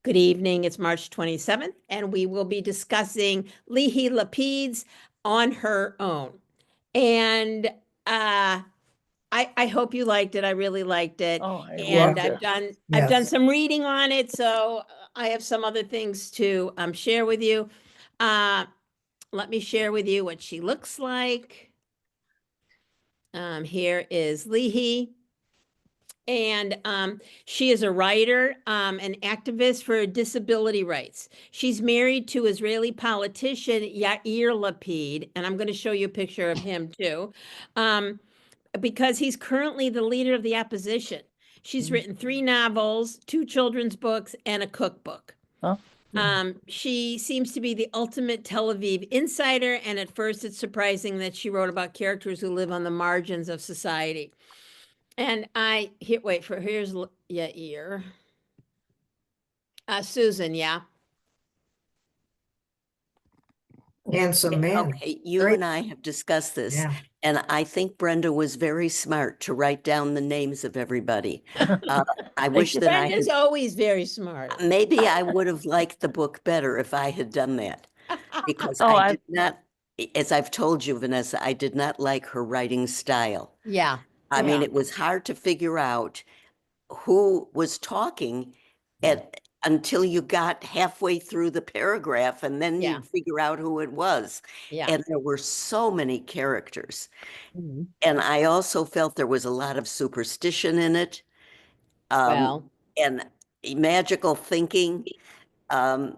Good evening. It's March 27th, and we will be discussing Lihi Lapid's On Her Own. And I hope you liked it. I really liked it. Oh, I And loved I've it. done some reading on it, so I have some other things to share with you. Let me share with you what she looks like. Here is Lihi. And she is a writer, an activist for disability rights. She's married to Israeli politician Yair Lapid, and I'm going to show you a picture of him too, because he's currently the leader of the opposition. She's written 3 novels, 2 children's books, and a cookbook. Huh? She seems to be the ultimate Tel Aviv insider, and at first it's surprising that she wrote about characters who live on the margins of society. And here's Yair. Susan, yeah. Handsome man. Okay, you Great. and I have discussed this, Yeah. and I think Brenda was very smart to write down the names of everybody. I wish that I Brenda's had, always very smart. maybe I would have liked the book better if I had done that, because Oh, I did not, as I've told you, Vanessa, I did not like her writing style. Yeah. I mean, Yeah. it was hard to figure out who was talking until you got halfway through the paragraph, and then Yeah. you'd figure out who it was. Yeah. And there were so many characters. Mhm. And I also felt there was a lot of superstition in it, Well, and magical thinking. listen,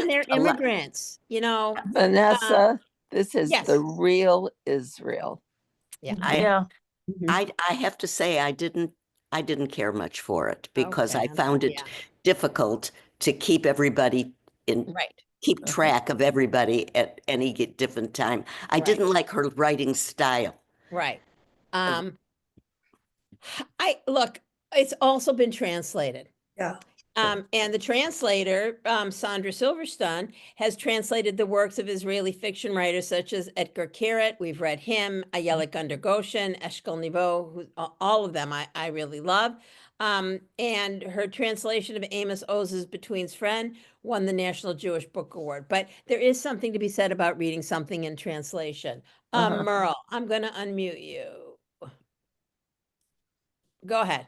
they're just a lot. immigrants, you know. Vanessa, this is yes. the real Israel. Yeah. Yeah. Mhm. I have to say I didn't care much for it, because I Okay. found it Yeah. difficult to keep everybody in, Right. keep track of everybody at any different time. I Right. didn't like her writing style. Right. Look, it's also been translated. Yeah. And the translator, Sandra Silverstein, has translated the works of Israeli fiction writers such as Edgar Keret. We've read him, Ayelet Gunder Goshen, Eshkol Nivo, all of them I really love. And her translation of Amos Oz's Between's Friend won the National Jewish Book Award. But there is something to be said about reading something in translation. Merle, I'm going to unmute you. Go ahead.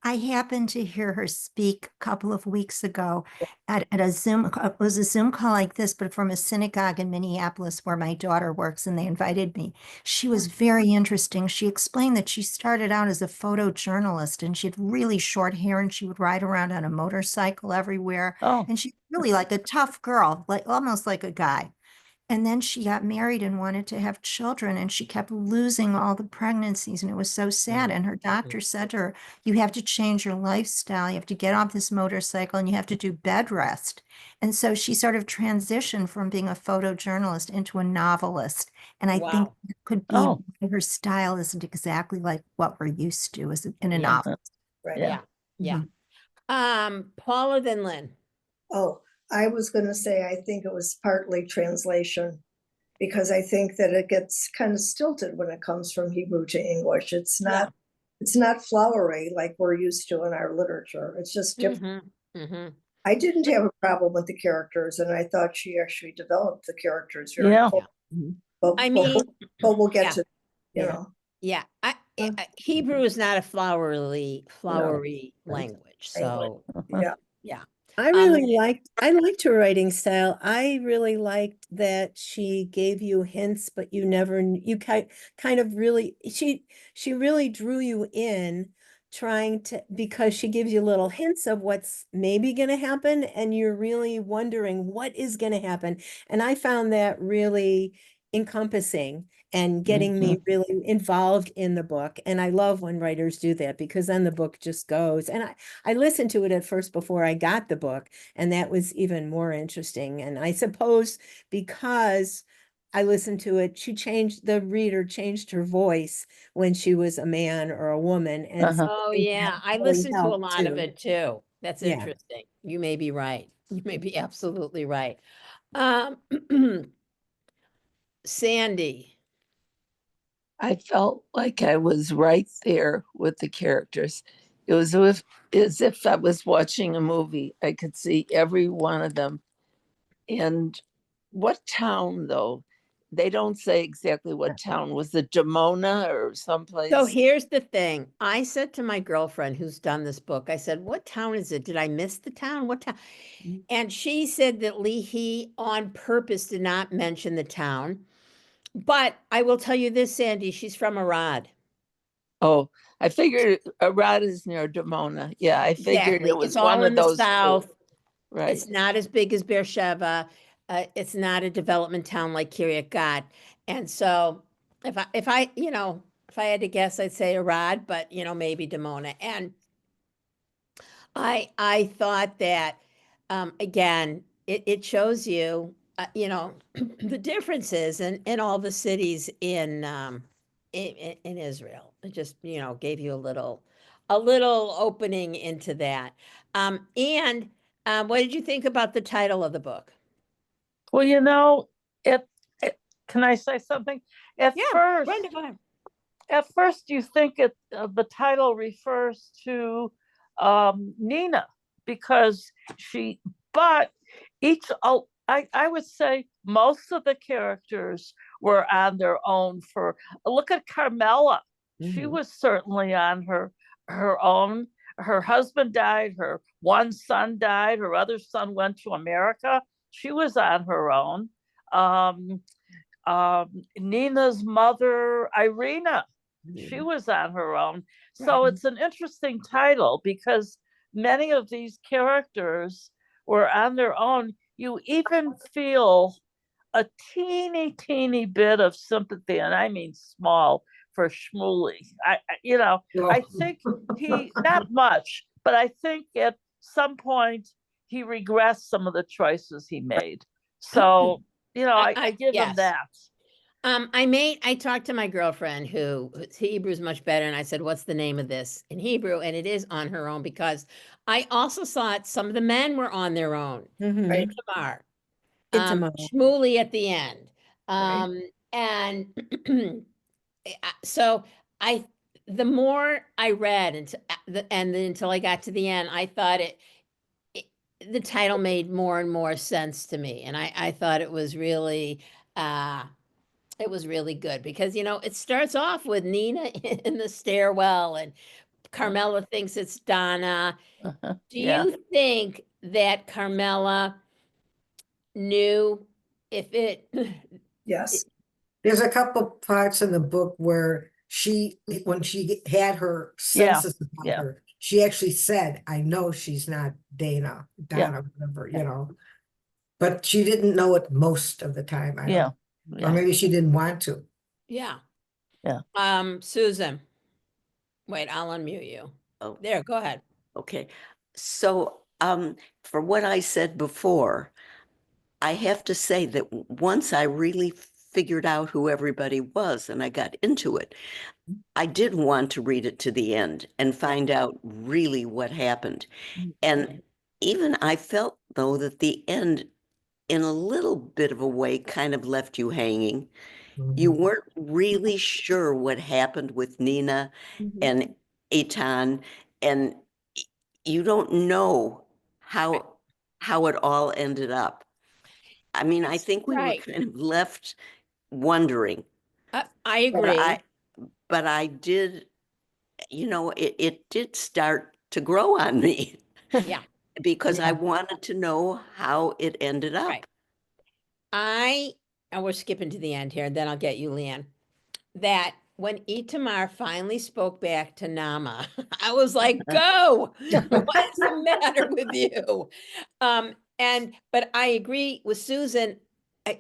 I happened to hear her speak a couple of weeks ago at a Zoom, it was a Zoom call like this, but from a synagogue in Minneapolis where my daughter works, and they invited me. She was very interesting. She explained that she started out as a photojournalist, and she had really short hair, and she would ride around on a motorcycle everywhere. Oh, And she's really like a tough girl, like almost like a guy. And then she got married and wanted to have children, and she kept losing all the pregnancies, and it was so sad. And her doctor said to her, you have to change your lifestyle. You have to get off this motorcycle and you have to do bed rest. And so she sort of transitioned from being a photojournalist into a novelist. And I think Wow. it could be Oh. why her style isn't exactly like what we're used to as in a Yeah. novel. Right. Yeah. Yeah. Paula, then Lynn. Oh, I was going to say, I think it was partly translation, because I think that it gets kind of stilted when it comes from Hebrew to English. It's not, it's not flowery like we're used to in our literature. It's just different. I didn't have a problem with the characters, and I thought she actually developed the characters very Yeah. well. But, I mean, but we'll get yeah. to, you know. Yeah, Hebrew is not a flowery language, so Yeah. yeah. I liked her writing style. I really liked that she gave you hints, but you never, you kind of really, she really drew you in, because she gives you little hints of what's maybe going to happen, and you're really wondering what is going to happen. And I found that really encompassing and getting me really involved in the book. And I love when writers do that, because then the book just goes. And I listened to it at first before I got the book, and that was even more interesting. And I suppose because I listened to it, the reader changed her voice when she was a man or a woman. And so Oh I think yeah, that I really listened to a helped lot of too. it too. That's Yeah. interesting. You may be right. You may be absolutely right. Sandy. I felt like I was right there with the characters. It was as if I was watching a movie. I could see every one of them. And what town, though? They don't say exactly what town. Was it Demona or someplace? So here's the thing. I said to my girlfriend who's done this book, I said, what town is it? Did I miss the town? What town? And she said that Lihi on purpose did not mention the town. But I will tell you this, Sandy, she's from Arad. Oh, I figured Arad is near Demona. Yeah, I figured Exactly. it was It's all one of in the those two. south. Right. It's not as big as Beersheba. It's not a development town like Kiryat Gat. And so if I, if I had to guess, I'd say Arad, but maybe Dimona. And I thought that again, it shows you the differences in all the cities in Israel. It just gave you a little opening into that. And what did you think about the title of the book? Well, can I say something? At Brenda, go ahead. at first you think the title refers to Nina because but I would say most of the characters were on their own. Look at Carmela. She was certainly on her own. Her husband died, her one son died, her other son went to America. She was on her own. Nina's mother, Irina, she was on her own. So it's an interesting title because many of these characters were on their own. You even feel a teeny bit of sympathy, and I mean small, for Shmuley. I think he, not much, but I think at some point he regressed some of the choices he made. So, I give him yes. that. I talked to my girlfriend whose Hebrew is much better, and I said, "What's the name of this in Hebrew?" And it is On Her Own because I also thought some of the men were on their own. Mhm. Itamar, Itamar. Shmuley at the end, Right. and so the more I read until I got to the end, I thought the title made more and more sense to me, and I thought it was really. It was really good because it starts off with Nina in the stairwell and Carmela thinks it's Donna. Do Yeah. you think that Carmela knew if it Yes. There's a couple parts in the book where when she had her senses about yeah. her, she actually said, I know she's not Donna, whatever, but she didn't know it most of the time. I Yeah. don't, or maybe she didn't want to. Yeah. Yeah. Susan. Wait, I'll unmute you. Oh, There, go ahead. okay. So, for what I said before, I have to say that once I really figured out who everybody was and I got into it, I did want to read it to the end and find out really what happened. And even I felt, though, that the end, in a little bit of a way, kind of left you hanging. You weren't really sure what happened with Nina and Eitan, and you don't know how it all ended up. I mean, I think we were Right. kind of left wondering. I agree. But I did, it did start to grow on me. Yeah. Because I wanted to know how it ended up. Right. And we're skipping to the end here, and then I'll get you, Leanne. That when Itamar finally spoke back to Nama, I was like, go! What's the matter with you? But I agree with Susan.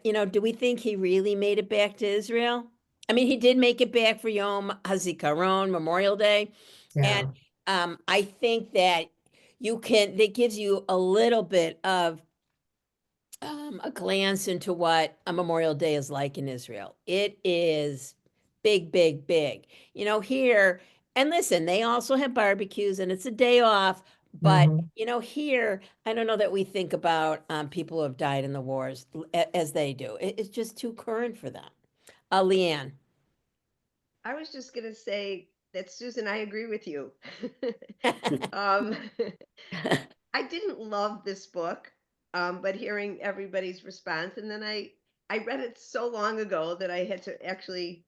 Do we think he really made it back to Israel? I mean, he did make it back for Yom HaZikaron, Memorial Day. Yeah. And I think that that gives you a little bit of a glance into what a Memorial Day is like in Israel. It is big, big, big. Here, and listen, they also have barbecues and it's a day off. But, here, I don't know that we think about people who have died in the wars as they do. It's just too current for them. Leanne. I was just going to say Susan, I agree with you. Um, I didn't love this book, but hearing everybody's response, and then I read it so long ago that I had to actually,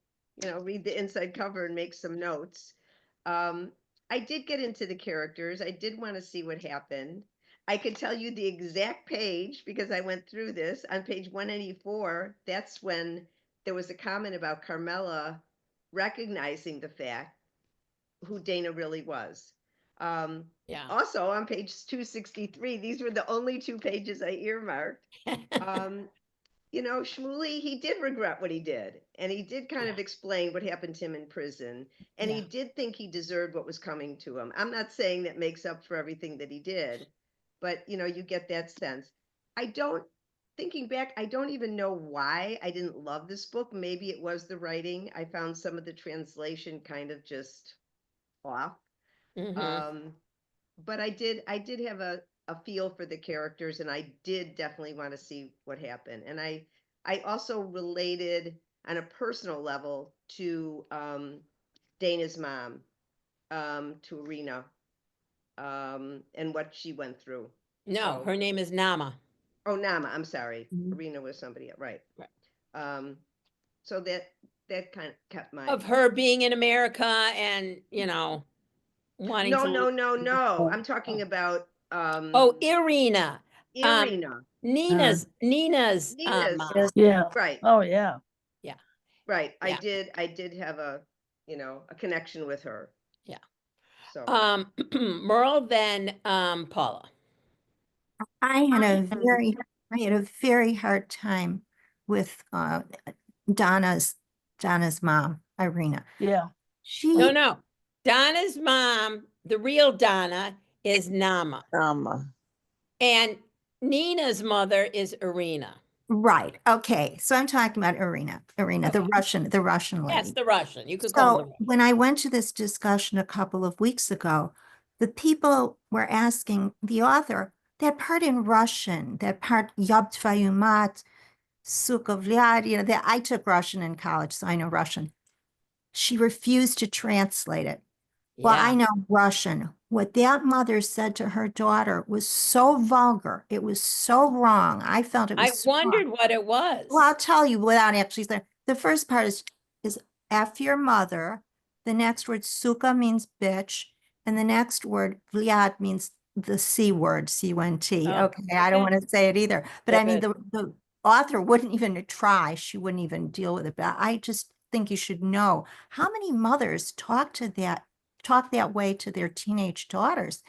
read the inside cover and make some notes. Um, I did get into the characters. I did want to see what happened. I could tell you the exact page because I went through this on page 184. That's when there was a comment about Carmela recognizing the fact who Dana really was. Yeah. Also on page 263, these were the only two pages I earmarked. Shmuley, he did regret what he did, and he did kind of explain what happened to him in prison, and he did think he deserved what was coming to him. I'm not saying that makes up for everything that he did, but you get that sense. Thinking back, I don't even know why I didn't love this book. Maybe it was the writing. I found some of the translation kind of just off. Mhm. But I did have a feel for the characters, and I did definitely want to see what happened. And I also related on a personal level to Dana's mom, to Irina, and what she went through. No, So, her name is Nama. oh, Nama, I'm sorry. Mhm. Irina was somebody, right? Right. So that kind of kept my. Of her being in America and, wanting No, to. no, no, no. I'm Oh. talking about Oh, Irina. Irina. Nina's Nina's mom. Yeah. right. Oh, yeah. Right. I Yeah. did have a connection with her. Yeah. So Merle, then Paula. I had a very hard time with Donna's mom, Irina. Yeah. No, She no. Donna's mom, the real Donna, is Nama. And Nina's mother is Irina. right. Okay. So I'm talking about Irina, the Okay. Russian That's lady. the Russian. You could call him the So Russian. when I went to this discussion a couple of weeks ago, the people were asking the author that part in Russian, that part Yob tvayu mat, suka vlyad, that I took Russian in college, so I know Russian. She refused to translate it. Well, I Yeah. know Russian. What that mother said to her daughter was so vulgar. It was so wrong. I felt it I was so wrong. wondered what it was. Well, I'll tell you without actually saying. The first part is F your mother. The next word suka means bitch. And the next word vliad means the C word, C-U-N-T. Oh, Okay, I don't okay. want to say it either. But I mean, Good. the author wouldn't even try. She wouldn't even deal with it. But I just think you should know how many mothers talk that way to their teenage daughters.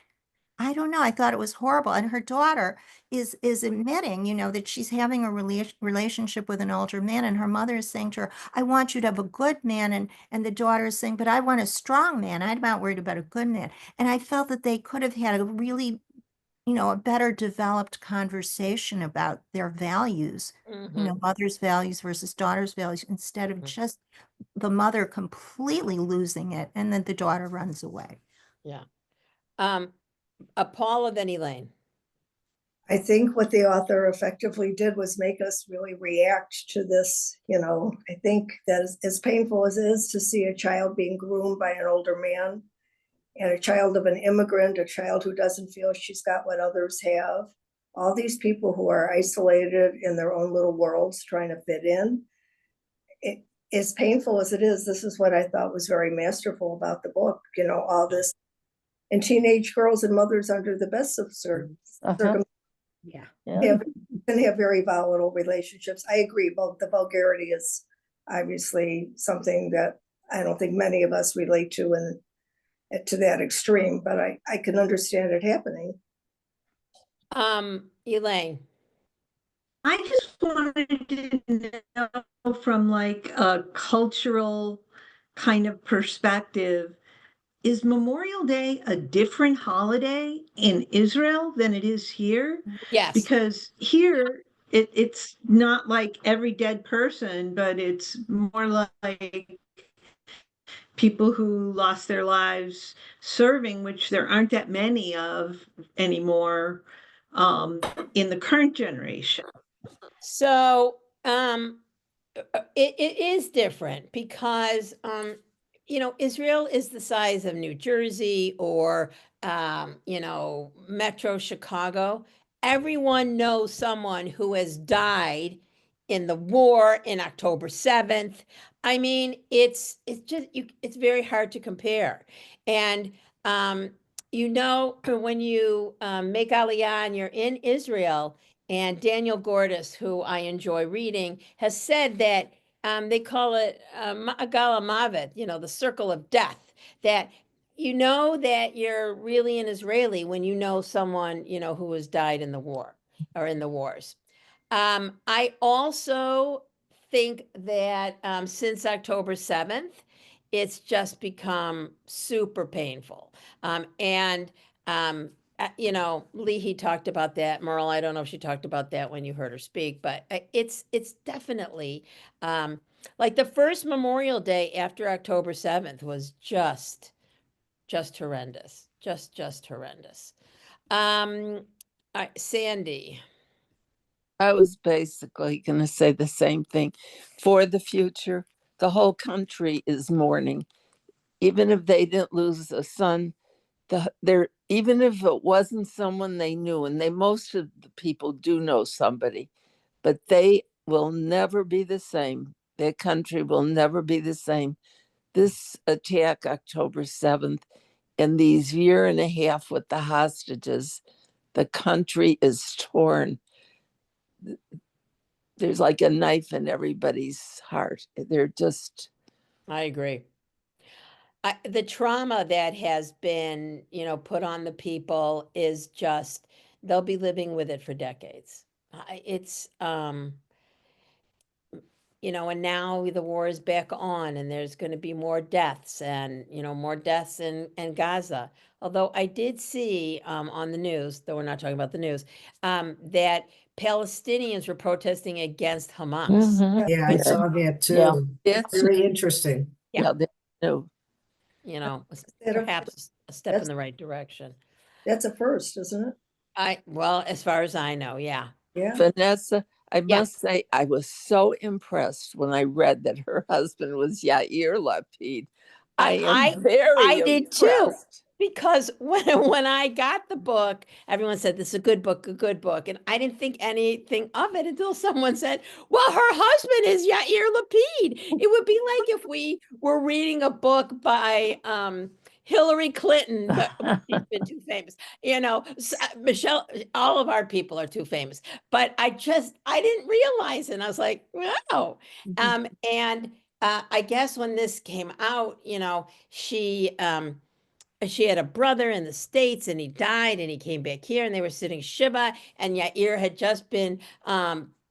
I don't know. I thought it was horrible. And her daughter is admitting, that she's having a relationship with an older man, and her mother is saying to her, "I want you to have a good man," and the daughter is saying, "But I want a strong man. I'm not worried about a good man." And I felt that they could have had a really, a better developed conversation about their values. Mhm. Mother's values versus daughter's values, instead of just the mother completely losing it, and then the daughter runs away. Yeah. Paula, then Elaine. I think what the author effectively did was make us really react to this. I think that as painful as it is to see a child being groomed by an older man, and a child of an immigrant, a child who doesn't feel she's got what others have, all these people who are isolated in their own little worlds trying to fit in. As painful as it is, this is what I thought was very masterful about the book. All this, and teenage girls and mothers under the best of circumstances Yeah. can have very volatile relationships. I agree, but the vulgarity is obviously something that I don't think many of us relate to, and to that extreme, but I can understand it happening. Elaine. I just wanted to know from like a cultural kind of perspective, is Memorial Day a different holiday in Israel than it is here? Yes. Because here it's not like every dead person, but it's more like people who lost their lives serving, which there aren't that many of anymore in the current generation. So it is different because you know, Israel is the size of New Jersey or, you know, Metro Chicago. Everyone knows someone who has died in the war in October 7th. I mean, it's just it's very hard to compare. And you know, when you make Aliyah and you're in Israel, and Daniel Gordis, who I enjoy reading, has said that they call it Ma'agal Mavet, you know, the circle of death, that you know that you're really an Israeli when you know someone, you know, who has died in the war or in the wars. I also think that since October 7th, it's just become super painful. You know, Lihi talked about that. Merle, I don't know if she talked about that when you heard her speak, but it's definitely like the first Memorial Day after October 7th was just horrendous, just horrendous. Sandy. I was basically going to say the same thing. For the future, the whole country is mourning. Even if they didn't lose a son, even if it wasn't someone they knew, and most of the people do know somebody, but they will never be the same. Their country will never be the same. This attack, October 7th, and these year and a half with the hostages, the country is torn. There's like a knife in everybody's heart. They're just. I agree. The trauma that has been, you know, put on the people is just, they'll be living with it for decades. It's, you know, and now the war is back on and there's going to be more deaths and, you know, more deaths in Gaza. Although I did see on the news, though we're not talking about the news, that Palestinians were protesting against Hamas. Yeah, I Which, saw that Yeah, too. it's Very interesting. yeah, no. you know, that a- perhaps a step in that's- the right direction. That's a first, isn't it? Well, as far as I know, yeah. Yeah. Vanessa, I Yeah. must say, I was so impressed when I read that her husband was Yair Lapid. I am very did too. impressed. Because when I got the book, everyone said this is a good book, and I didn't think anything of it until someone said, "Well, her husband is Yair Lapid." It would be like if we were reading a book by Hillary Clinton, but she's been too famous. You know, Michelle. All of our people are too famous, but I didn't realize it. And I was like, wow. And I guess when this came out, you know, she had a brother in the States and he died and he came back here and they were sitting Shiva, and Yair had just been,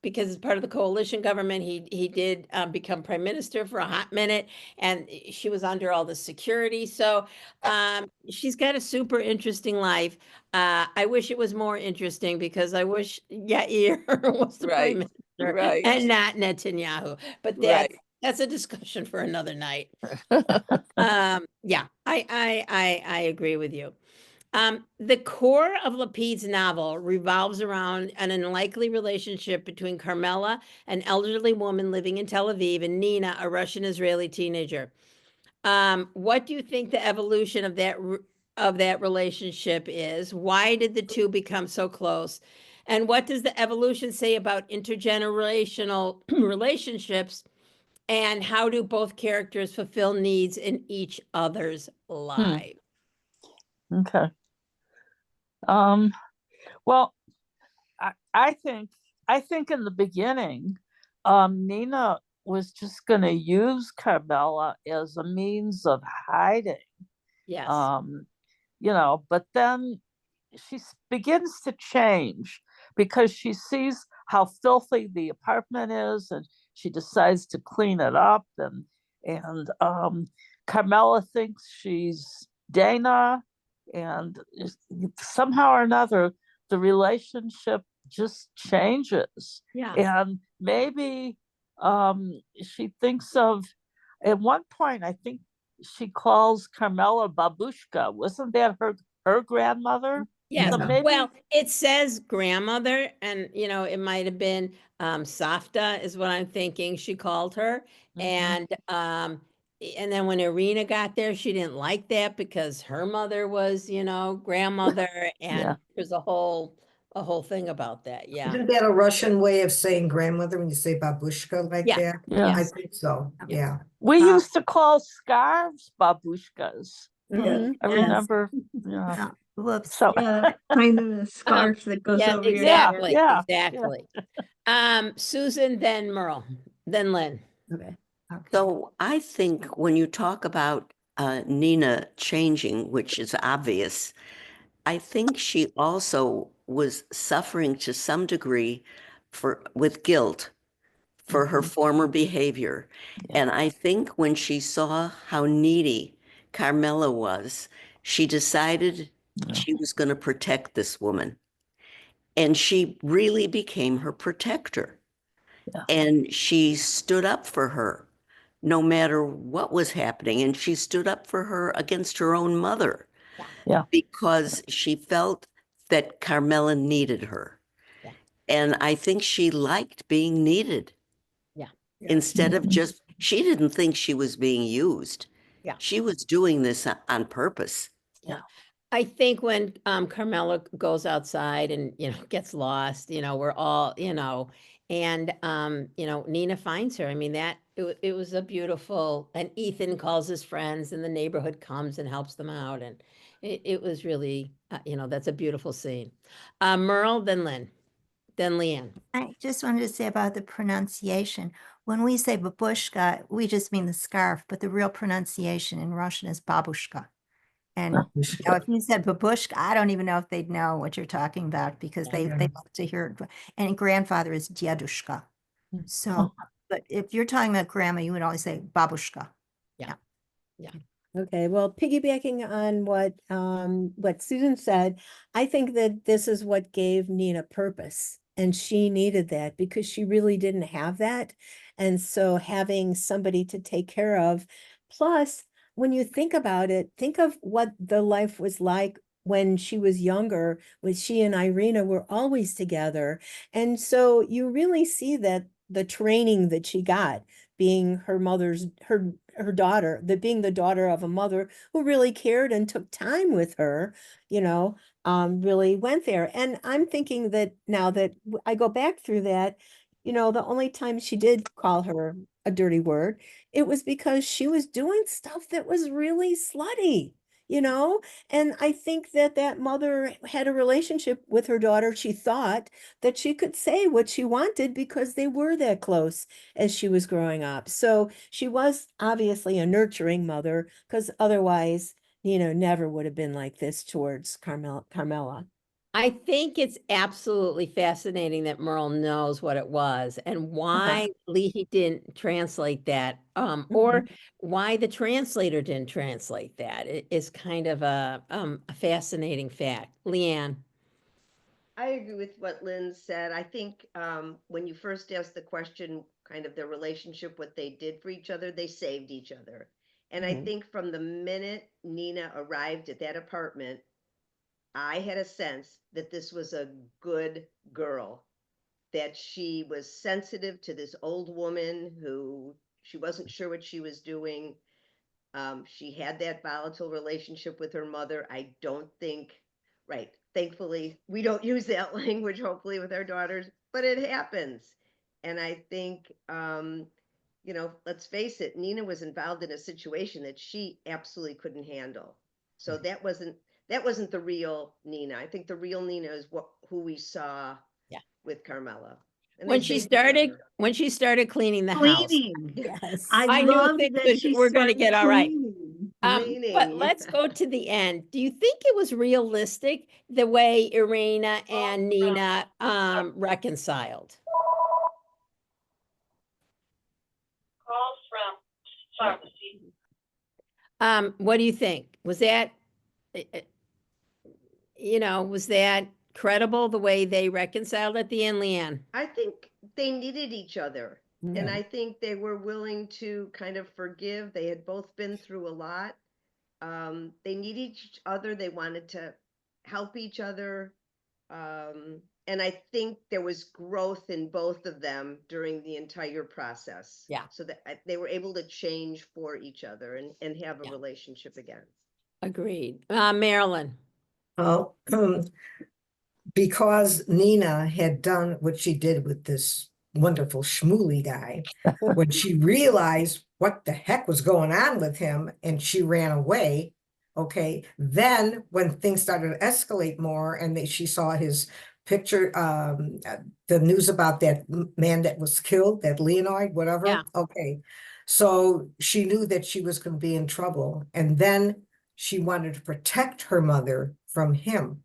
because as part of the coalition government, he did become prime minister for a hot minute, and she was under all the security. So she's got a super interesting life. I wish it was more interesting because I wish Yair was the prime minister and not Netanyahu. But that's a discussion for another night. Yeah, I agree with you. The core of Lapid's novel revolves around an unlikely relationship between Carmela, an elderly woman living in Tel Aviv, and Nina, a Russian-Israeli teenager. What do you think the evolution of that relationship is? Why did the two become so close? And what does the evolution say about intergenerational relationships? And how do both characters fulfill needs in each other's lives? Okay. Well, I think in the beginning, Nina was just going to use Carmela as a means of hiding. Yes. You know, but then she begins to change because she sees how filthy the apartment is, and she decides to clean it up. And Carmela thinks she's Dana, and somehow or another, the relationship just changes. Yeah. And maybe she thinks of, at one point, I think she calls Carmela Babushka. Wasn't that her grandmother? Yes. So maybe, Well, it says grandmother, and you know, it might have been Safta is what I'm thinking she called her. And And then when Irina got there, she didn't like that because her mother was, grandmother, and Yeah. there's a whole thing about that. Yeah. Isn't that a Russian way of saying grandmother when you say babushka like Yeah. that? Yeah. I Yes. think so, yeah. We Uh, used to call scarves babushkas. Mhm. I remember. Yeah. Oh, whoops. So Yeah, kind of a scarf that goes Yeah, over your Yeah, head. exactly, yeah, exactly. Susan, then Merle, then Lynn. Okay. Okay. So I think when you talk about Nina changing, which is obvious, I think she also was suffering to some degree with guilt for her former behavior. Yeah. And I think when she saw how needy Carmela was, she decided Yeah. she was going to protect this woman. And she really became her protector. Yeah. And she stood up for her no matter what was happening. And she stood up for her against her own mother Yeah. because she felt that Carmela needed her. Yeah. And I think she liked being needed. Yeah. Instead of just, she didn't think she was being used. Yeah. She was doing this on purpose. Yeah. I think when Carmela goes outside and gets lost, we're all, and Nina finds her. I mean, it was a beautiful, and Ethan calls his friends and the neighborhood comes and helps them out, and it was really that's a beautiful scene. Merle, then Lynn, then Leanne. I just wanted to say about the pronunciation. When we say babushka, we just mean the scarf, but the real pronunciation in Russian is babushka. And if you said babushka, I don't even know if they'd know what you're talking about because they Yeah. love to hear it. And grandfather is diedushka. So, but if you're talking about grandma, you would always say babushka. Okay, well, piggybacking on what Susan said, I think that this is what gave Nina purpose. And she needed that because she really didn't have that. And so having somebody to take care of, plus when you think about it, think of what the life was like when she was younger, when she and Irina were always together. And so you really see that the training that she got being her daughter, that being the daughter of a mother who really cared and took time with her, really went there. And I'm thinking that now that I go back through that, the only time she did call her a dirty word, it was because she was doing stuff that was really slutty, and I think that mother had a relationship with her daughter. She thought that she could say what she wanted because they were that close as she was growing up. So she was obviously a nurturing mother because otherwise, never would have been like this towards Carmela. I think it's absolutely fascinating that Merle knows what it was and why Leahy didn't translate that, or why the translator didn't translate that. It is kind of a fascinating fact. Leanne. I agree with what Lynn said. I think when you first asked the question, kind of their relationship, what they did for each other, they saved each other. And I think from the minute Nina arrived at that apartment, I had a sense that this was a good girl, that she was sensitive to this old woman who she wasn't sure what she was doing. She had that volatile relationship with her mother. I don't think, right, thankfully, we don't use that language, hopefully, with our daughters, but it happens. And I think, let's face it, Nina was involved in a situation that she absolutely couldn't handle. So that wasn't the real Nina. I think the real Nina is who we saw with Carmela. And When they she saved each started, other. when she started cleaning the house, Cleaning. Yes. I knew love things that she were going to started get all right. cleaning. But Cleaning, let's yeah. go to the end. Do you think it was realistic the way Irina and Nina reconciled? What do you think? Was that, was that credible the way they reconciled at the end, Leanne? I think they needed each other. And Yeah. I think they were willing to kind of forgive. They had both been through a lot. They needed each other. They wanted to help each other. And I think there was growth in both of them during the entire process. Yeah. So that they were able to change for each other and have a Yeah. relationship again. Agreed. Marilyn. Oh, because Nina had done what she did with this wonderful schmooly guy, when she realized what the heck was going on with him and she ran away, okay, then when things started to escalate more and she saw his picture, the news about that man that was killed, that Leonid, whatever, Yeah. okay, so she knew that she was going to be in trouble, and then she wanted to protect her mother from him.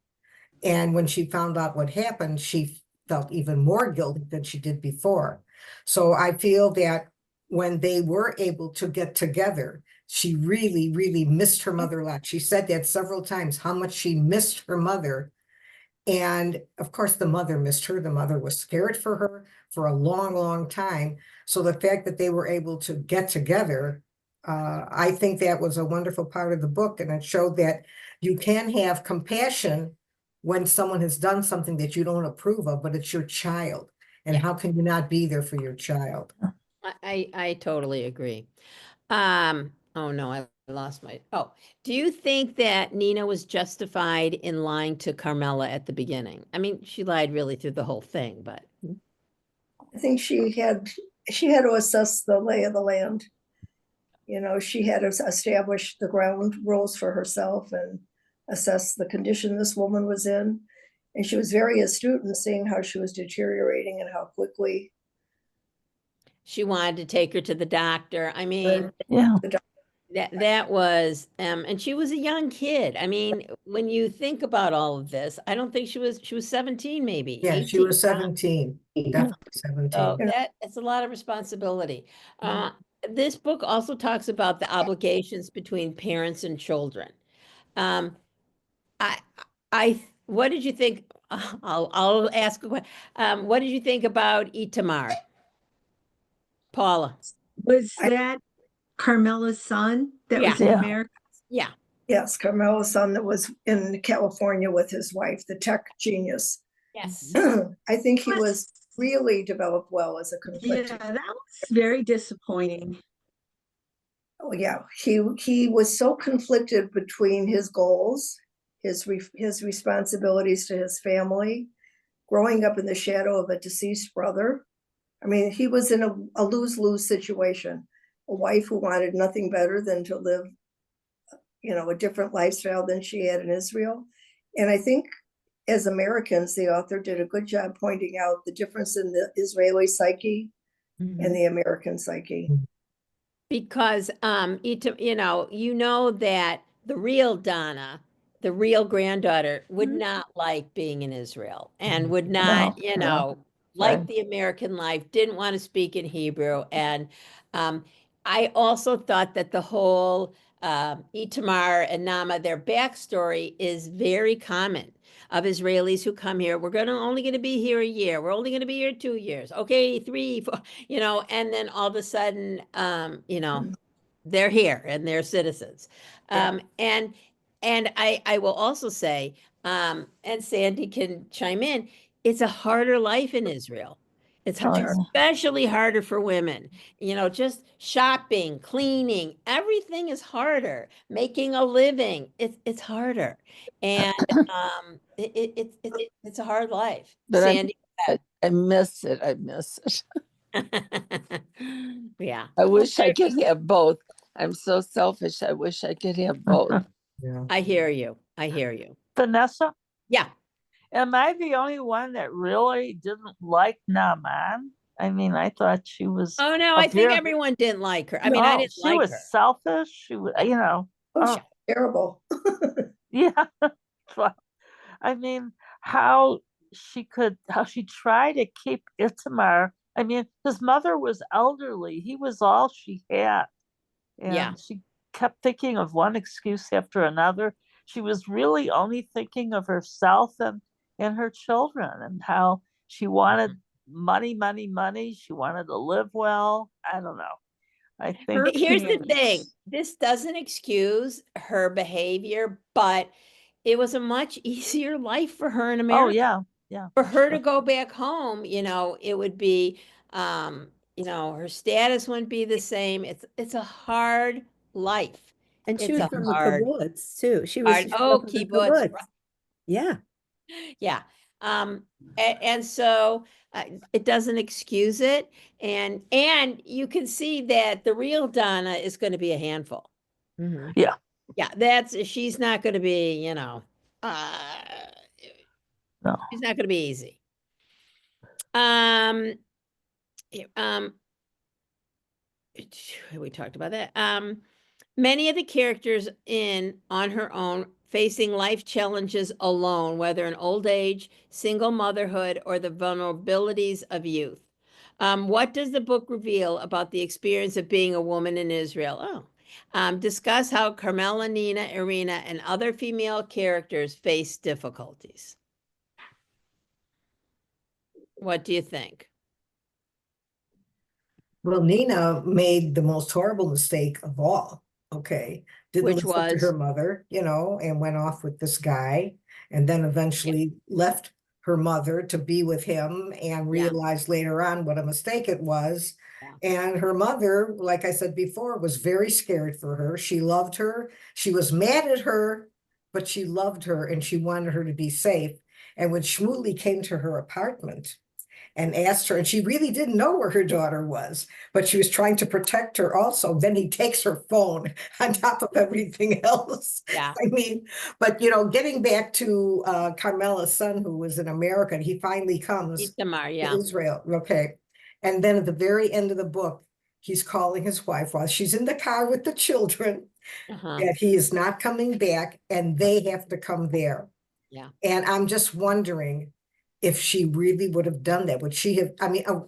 And when she found out what happened, she felt even more guilty than she did before. So I feel that when they were able to get together, she really, really missed her mother a lot. She said that several times, how much she missed her mother. And of course, the mother missed her. The mother was scared for her for a long, long time. So the fact that they were able to get together, I think that was a wonderful part of the book. And it showed that you can have compassion when someone has done something that you don't approve of, but it's your child. And Yeah. how can you not be there for your child? I totally agree. Oh no, I lost my, do you think that Nina was justified in lying to Carmela at the beginning? I mean, she lied really through the whole thing, but I think she had to assess the lay of the land. You know, she had to establish the ground rules for herself and assess the condition this woman was in. And she was very astute in seeing how she was deteriorating and how quickly. she wanted to take her to the doctor. I mean, Yeah. that was, and she was a young kid. I mean, when you think about all of this, I don't think she was 17, maybe Yeah, 18. she was 17, definitely So 17. that's a lot of responsibility. This book also talks about the obligations between parents and children. Um, what did you think? I'll ask a question. What did you think about Itamar? Paula. Was I- that Carmela's son that Yeah. was in Yeah. America? Yeah. Yes, Carmela's son that was in California with his wife, the tech genius. Yes. I think he was really developed well as a Yeah, conflicted. that was very disappointing. Oh yeah, he was so conflicted between his goals, his responsibilities to his family, growing up in the shadow of a deceased brother. I mean, he was in a lose-lose situation. A wife who wanted nothing better than to live, you know, a different lifestyle than she had in Israel. And I think as Americans, the author did a good job pointing out the difference in the Israeli psyche and the American psyche. Because you know that the real Donna, the real granddaughter, would not like being in Israel and would not, like Right. the American life, didn't want to speak in Hebrew. And I also thought that the whole Itamar and Nama, their backstory is very common of Israelis who come here. We're only going to be here a year. We're only going to be here 2 years. Okay, 3, 4, and then all of a sudden, they're here and they're citizens. And I will also say, and Sandy can chime in, it's a harder life in Israel. It's especially harder for women. Just shopping, cleaning, everything is harder. Making a living, it's harder, and it's a hard life. But Sandy, I miss it. I miss it. yeah, I wish I could have both. I'm so selfish. I wish I could have both. Yeah. I hear you. I hear you. Vanessa, Yeah. am I the only one that really didn't like Naaman? I mean, I thought she was Oh no, a I think very, everyone didn't like her. I mean, I didn't she like was her. selfish. She was, Oh, oh, terrible. yeah. Well, I mean, how how she tried to keep Itamar. I mean, his mother was elderly. He was all she had. Yeah. And she kept thinking of one excuse after another. She was really only thinking of herself and her children and how she wanted money, money, money. She wanted to live well. I don't know. I think Her Here's the thing. parents. This doesn't excuse her behavior, but it was a much easier life for her in Oh, America. yeah, yeah. For for her to sure. go back home, it would be, her status wouldn't be the same. It's a hard life. And she It's was a from the hard, kibbutz too. She hard, grew up in the kibbutz, kibbutz. Yeah. yeah. And so it doesn't excuse it. And you can see that the real Donna is going to be a handful. Mhm. Yeah. Yeah, she's not going to be, No. she's not going to be easy. Um, we talked about that. Many of the characters in On Her Own facing life challenges alone, whether in old age, single motherhood, or the vulnerabilities of youth. What does the book reveal about the experience of being a woman in Israel? Discuss how Carmela, Nina, Irina, and other female characters face difficulties. What do you think? Well, Nina made the most horrible mistake of all. Okay. Didn't Which listen to her was? mother, and went off with this guy, and then eventually left her mother to be with him and Yeah. realized later on what a mistake it was. Yeah. And her mother, like I said before, was very scared for her. She loved her. She was mad at her, but she loved her and she wanted her to be safe. And when Shmuley came to her apartment and asked her, and she really didn't know where her daughter was, but she was trying to protect her also. Then he takes her phone on top of everything else. Yeah. I mean, but getting back to Carmela's son, who was in America, he finally comes Itamar, to yeah. Israel. Okay. And then at the very end of the book, he's calling his wife while she's in the car with the children, Uh-huh. that he is not coming back and they have to come there. Yeah. And I'm just wondering if she really would have done that. Would she have,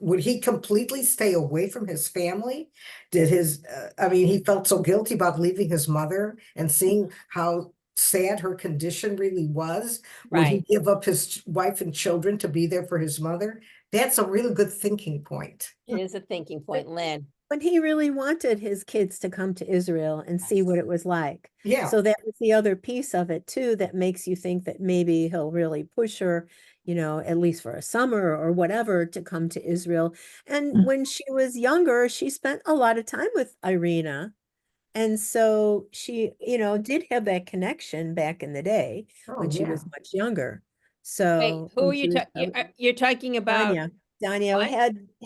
would he completely stay away from his family? He felt so guilty about leaving his mother and seeing how sad her condition really was. Would he Right. give up his wife and children to be there for his mother? That's a really good thinking point. It is a thinking point, Lynn. But he really wanted his kids to come to Israel and see what it was like. Yeah. So that was the other piece of it too, that makes you think that maybe he'll really push her, at least for a summer or whatever, to come to Israel. And when she was younger, she spent a lot of time with Irina. And so she, did have that connection back in the day Oh, when she yeah. was much younger. Wait, So who are when you she was talking? You're talking about Danya what?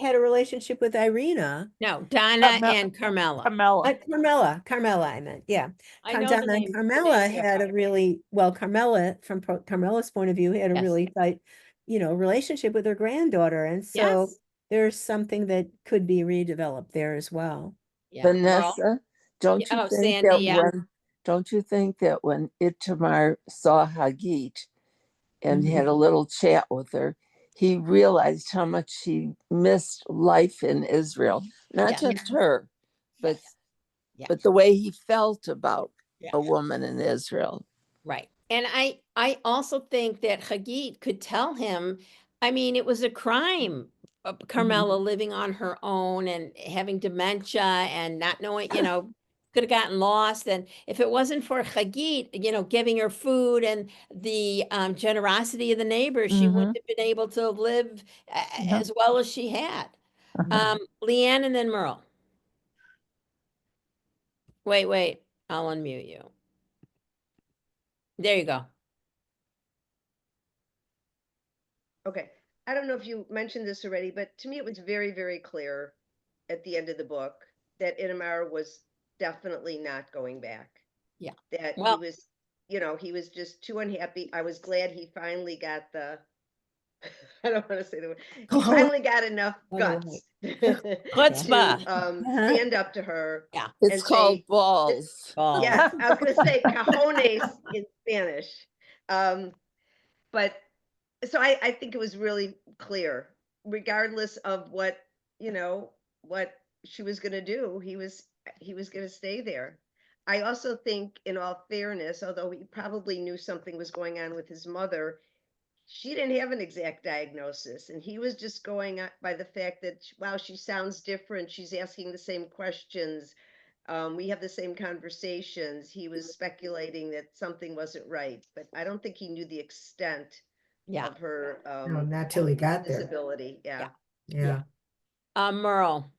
had a relationship with Irina. No, Donna and Carmela. Carmela. Carmela, I meant, yeah. I know Donna the and name. Carmela had a really, Carmela, from Carmela's point of view, had a Yes. really tight, relationship with her granddaughter. And so Yes. there's something that could be redeveloped there as well. Yeah. Merle? Vanessa, don't you Oh, think Sandy, that yeah. when Itamar saw Hagit and Mhm. had a little chat with her, he realized how much he missed life in Israel, not Yes. just her, but Yes. Yeah. but the way he felt about Yeah. a woman in Israel. Right. And I also think that Hagit could tell him, it was a crime, Carmela living on her own and having dementia and not knowing, could have gotten lost. And if it wasn't for Hagit, giving her food and the generosity of the neighbors, she wouldn't have been able to live as well as she had. Leanne and then Merle. Wait, I'll unmute you. There you go. Okay. I don't know if you mentioned this already, but to me it was very, very clear at the end of the book that Itamar was definitely not going back. Yeah. That he Well, was, he was just too unhappy. I was glad he finally got the I don't want to say the word. He finally got enough guts Chutzpah. to stand up to her. Yeah. It's and called say, balls. Yes, I was going to say cajones in Spanish. But so I think it was really clear, regardless of what, what she was going to do, he was going to stay there. I also think, in all fairness, although he probably knew something was going on with his mother, she didn't have an exact diagnosis. And he was just going by the fact that, wow, she sounds different. She's asking the same questions. We have the same conversations. He was speculating that something wasn't right, but I don't think he knew the extent Yeah. of her No, not till he got there. disability. Yeah. Yeah. Merle.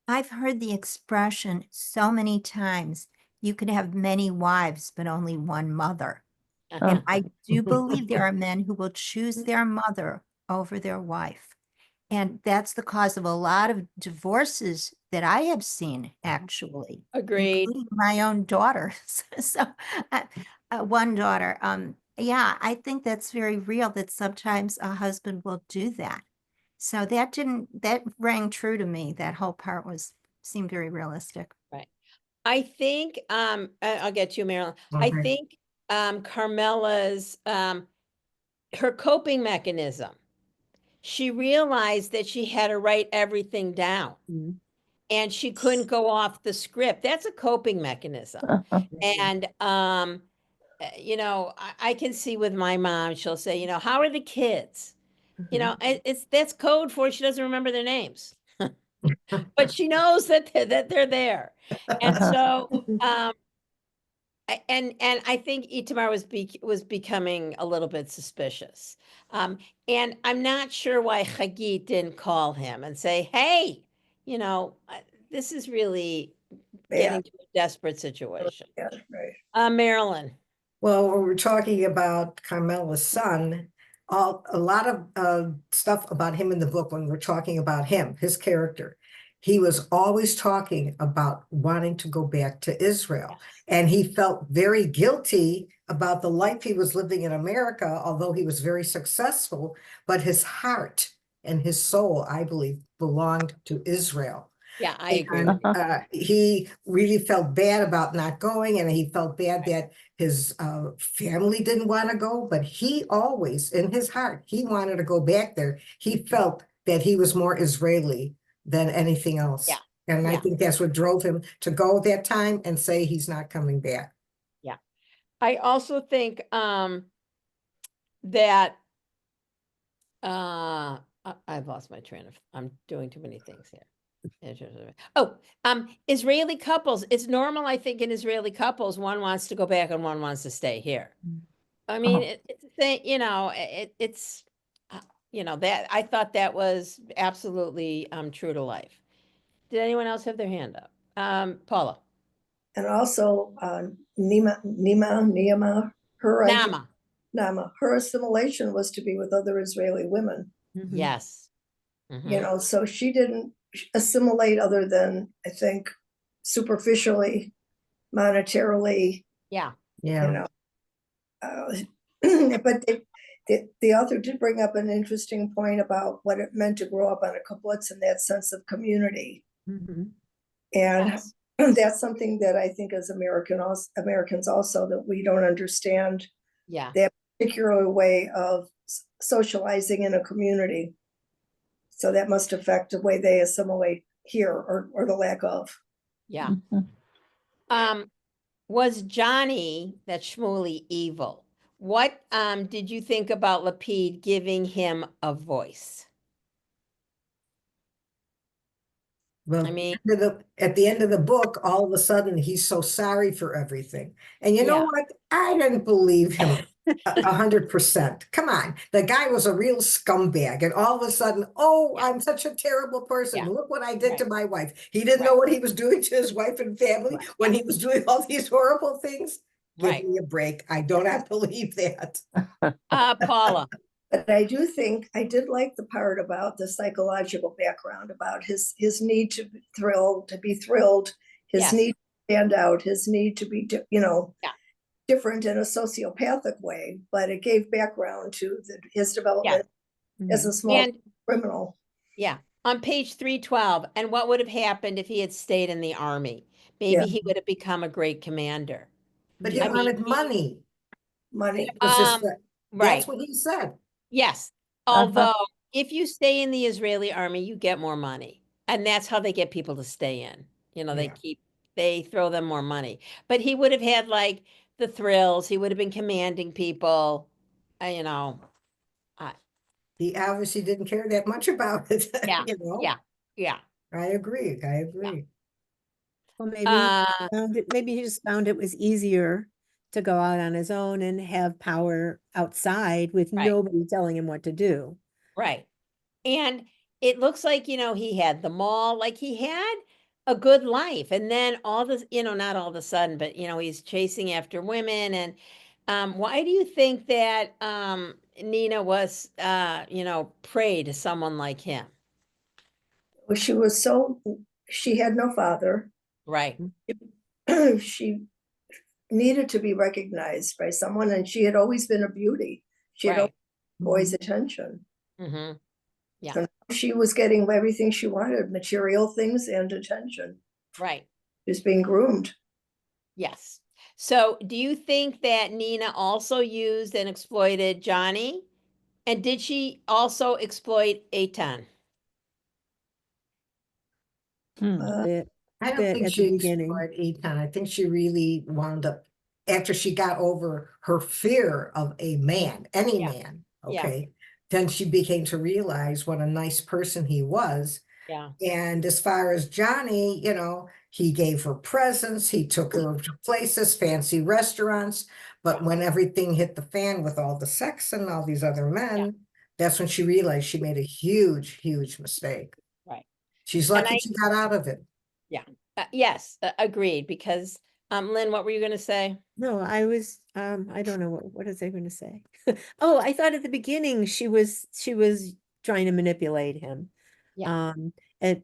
I've heard the expression so many times, you could have many wives, but only one mother. And I do believe there are men who will choose their mother over their wife. And that's the cause of a lot of divorces that I have seen, actually. Agreed. Including my own daughter. So, one daughter. Yeah, I think that's very real that sometimes a husband will do that. So that rang true to me. That whole part seemed very realistic. Right. I think, I'll get to you, Marilyn. I Okay. think, Carmela's, her coping mechanism, she realized that she had to write everything down and she couldn't go off the script. That's a coping mechanism. And, you know, I can see with my mom, she'll say, you know, how are the kids? You know, that's code for she doesn't remember their names, but she knows that they're there. And so, and I think Itamar was becoming a little bit suspicious. And I'm not sure why Chagit didn't call him and say, hey, you know, this is really getting to a desperate situation. Yeah, right. Marilyn. Well, when we're talking about Carmela's son, a lot of stuff about him in the book, when we're talking about him, his character, he was always talking about wanting to go back to Israel. And he felt very guilty about the life he was living in America, although he was very successful, but his heart and his soul, I believe, belonged to Israel. Yeah, I agree. And he really felt bad about not going, and he felt bad that his family didn't want to go, but he always, in his heart, he wanted to go back there. He felt that he was more Israeli than anything else. Yeah. And I Yeah. think that's what drove him to go that time and say he's not coming back. Yeah. I also think that I've lost my train of, I'm doing too many things here. Oh, Israeli couples. It's normal, I think, in Israeli couples, one wants to go back and one wants to stay here. I mean, it's a thing, you know, it's, you know, that I thought that was absolutely true to life. Did anyone else have their hand up? Paula. And also, Nima, her Nama. Nama, her assimilation was to be with other Israeli women. Yes. You know, so she didn't assimilate other than, I think, superficially, monetarily, Yeah. Yeah. you know. But the author did bring up an interesting point about what it meant to grow up on a kibbutz and that sense of community. And Yes. that's something that I think as Americans also, that we don't understand Yeah. that particular way of socializing in a community. So that must affect the way they assimilate here, or the lack of. Yeah. Was Johnny, that Shmuley, evil? What did you think about Lapid giving him a voice? Well, I mean, at the end of the book, all of a sudden he's so sorry for everything. And you know Yeah. what? I didn't believe him 100%. Come on. The guy was a real scumbag. And all of a sudden, oh, I'm such a terrible person. Yeah. Look what I did Right. to my wife. He didn't know Right. what he was doing to his wife and family Right. when he was doing all these horrible things. Give Right. me a break. I do not believe that. Paula. But I do think I did like the part about the psychological background, about his need to be thrilled, his Yes. need to stand out, his need to be, you know, Yeah. different in a sociopathic way. But it gave background to his development as a small And criminal. yeah, on page 312. And what would have happened if he had stayed in the army? Maybe Yeah. he would have become a great commander. But he I mean, wanted money. Money. That's right. what he said. Yes. Although if you stay in the Israeli army, you get more money. And that's how they get people to stay in. You know, Yeah. they throw them more money. But he would have had like the thrills. He would have been commanding people, you know. He obviously didn't care that much about it. Yeah. You know? Yeah. Yeah. I agree. Well, maybe Uh, maybe he just found it was easier to go out on his own and have power outside with Right. nobody telling him what to do. right. And it looks like, he had the mall, like he had a good life. And then all this, not all of a sudden, but he's chasing after women. And why do you think that Nina was prey to someone like him? Well, she had no father. Right. She needed to be recognized by someone, and she had always been a beauty. She had Right. always boys' attention. Mm-hmm. Yeah. So she was getting everything she wanted, material things and attention. Right. She was being groomed. Yes. So do you think that Nina also used and exploited Johnny? And did she also exploit Eitan? Uh, Bit, I don't bit think at the she beginning. explored Eton. I think she really wound up, after she got over her fear of a man, any Yeah. man, Yeah. okay, then she became to realize what a nice person he was. Yeah. And as far as Johnny, he gave her presents, he took her to places, fancy restaurants. But when everything hit the fan with all the sex and all these other men, that's when she realized she made a huge, huge mistake. Right. She's And lucky she got out of it. Yeah. Yes, agreed. Because, Lynn, what were you going to say? No, I was I don't know what is I going to say. Oh, I thought at the beginning she was trying to manipulate him. Yeah.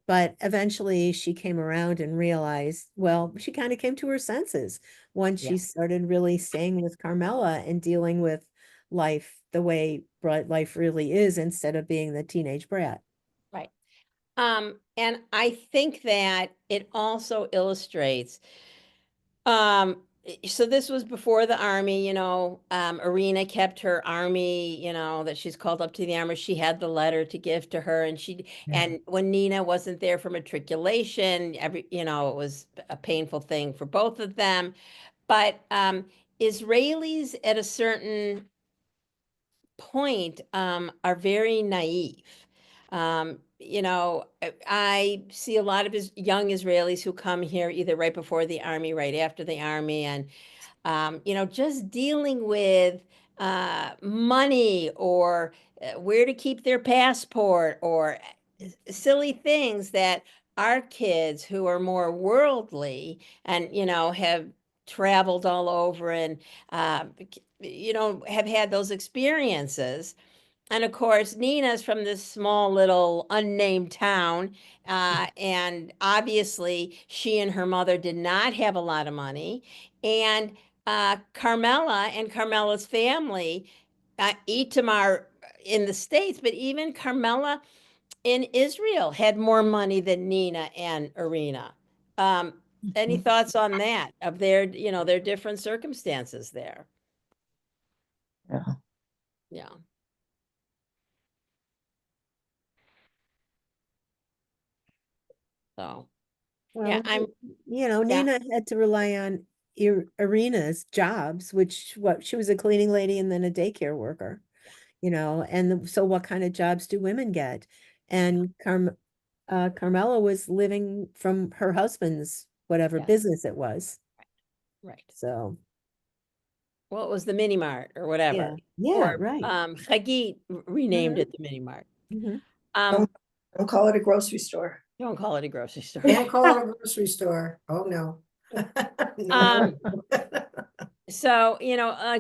But eventually she came around and realized, well, she kind of came to her senses once she Yeah. started really staying with Carmela and dealing with life the way life really is instead of being the teenage brat. Right. And I think that it also illustrates, so this was before the army, Irina kept her army, that she's called up to the army. She had the letter to give to her, and and when Nina wasn't there for matriculation, it was a painful thing for both of them. But Israelis at a certain point are very naive. I see a lot of young Israelis who come here either right before the army, right after the army, and just dealing with money or where to keep their passport or silly things that our kids who are more worldly and have traveled all over and have had those experiences. And of course, Nina's from this small little unnamed town. And obviously, she and her mother did not have a lot of money. And Carmela and Carmela's family, Itamar in the States, but even Carmela in Israel had more money than Nina and Irina. Any thoughts on that of their different circumstances there? Yeah. Yeah. So, yeah, Well, yeah. Nina had to rely on Irina's jobs, which she was a cleaning lady and then a daycare worker, and so what kind of jobs do women get? And Carmela was living from her husband's whatever Yes. business it was. Right. So Well, it was the mini mart or whatever. yeah, Or right. Hagit renamed Mhm. it the mini mart. Mhm. Don't call it a grocery store. Don't call it a grocery store. Can't call it a grocery store. Oh, no. No. So,